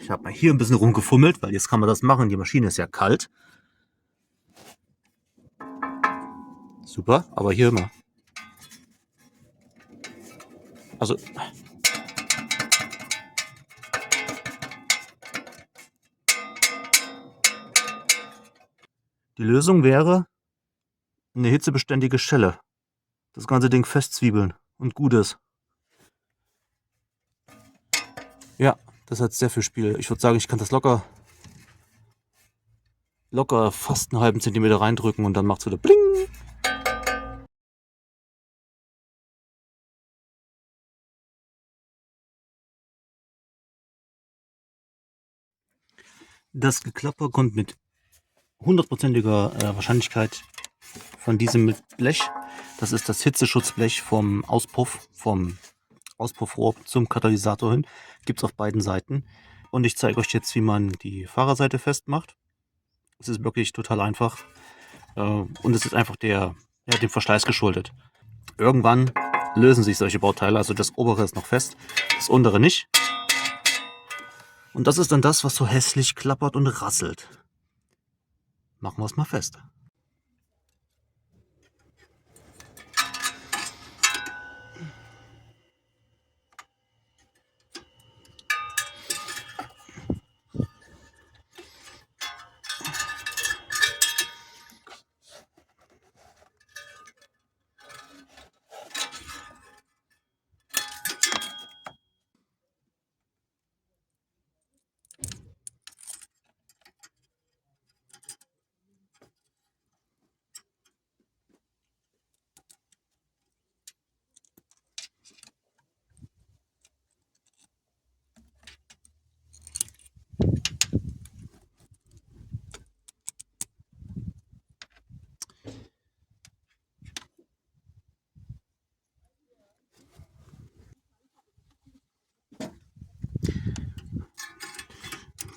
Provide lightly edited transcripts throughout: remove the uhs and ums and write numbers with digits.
Ich habe mal hier ein bisschen rumgefummelt, weil jetzt kann man das machen. Die Maschine ist ja kalt. Super, aber hier immer. Also die Lösung wäre eine hitzebeständige Schelle. Das ganze Ding festzwiebeln und gut ist. Ja, das hat sehr viel Spiel. Ich würde sagen, ich kann das locker fast einen halben Zentimeter reindrücken und dann macht es wieder Bling. Das Geklapper kommt mit 100%iger Wahrscheinlichkeit von diesem Blech. Das ist das Hitzeschutzblech vom Auspuffrohr zum Katalysator hin. Gibt es auf beiden Seiten. Und ich zeige euch jetzt, wie man die Fahrerseite festmacht. Es ist wirklich total einfach. Und es ist einfach dem Verschleiß geschuldet. Irgendwann lösen sich solche Bauteile. Also das obere ist noch fest, das untere nicht. Und das ist dann das, was so hässlich klappert und rasselt. Machen wir es mal fest.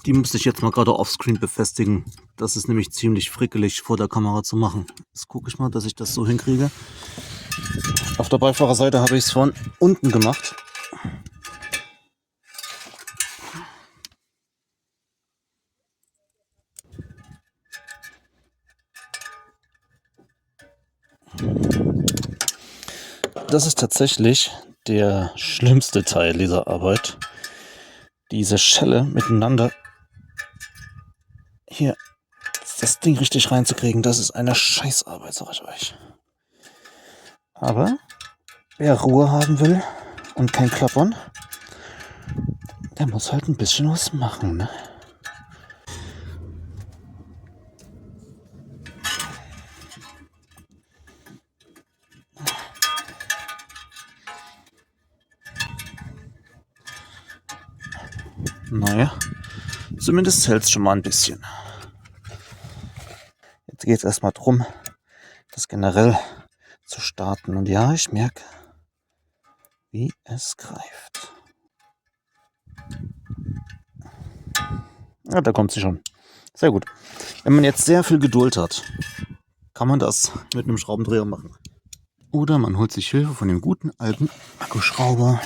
Die muss ich jetzt mal gerade offscreen befestigen. Das ist nämlich ziemlich frickelig vor der Kamera zu machen. Jetzt gucke ich mal, dass ich das so hinkriege. Auf der Beifahrerseite habe ich es von unten gemacht. Das ist tatsächlich der schlimmste Teil dieser Arbeit. Diese Schelle miteinander hier das Ding richtig reinzukriegen, das ist eine Scheißarbeit, sag ich euch. Aber wer Ruhe haben will und kein Klappern, der muss halt ein bisschen was machen, ne? Naja, zumindest hält es schon mal ein bisschen. Jetzt geht es erstmal darum, das generell zu starten. Und ja, ich merke, wie es greift. Ja, da kommt sie schon. Sehr gut. Wenn man jetzt sehr viel Geduld hat, kann man das mit einem Schraubendreher machen. Oder man holt sich Hilfe von dem guten alten Akkuschrauber.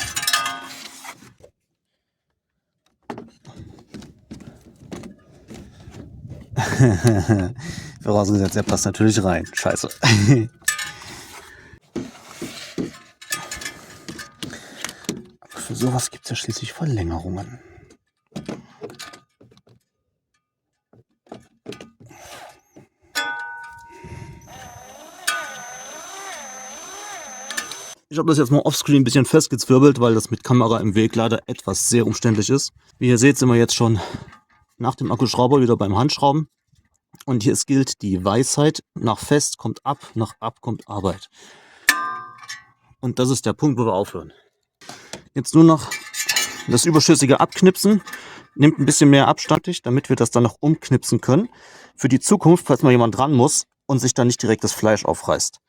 Vorausgesetzt, er passt natürlich rein. Scheiße. Aber für sowas gibt es ja schließlich Verlängerungen. Ich habe das jetzt mal offscreen ein bisschen festgezwirbelt, weil das mit Kamera im Weg leider etwas sehr umständlich ist. Wie ihr seht, sind wir jetzt schon nach dem Akkuschrauber wieder beim Handschrauben. Und hier gilt die Weisheit, nach fest kommt ab, nach ab kommt Arbeit. Und das ist der Punkt, wo wir aufhören. Jetzt nur noch das Überschüssige abknipsen. Nehmt ein bisschen mehr Abstand, damit wir das dann noch umknipsen können. Für die Zukunft, falls mal jemand dran muss und sich dann nicht direkt das Fleisch aufreißt.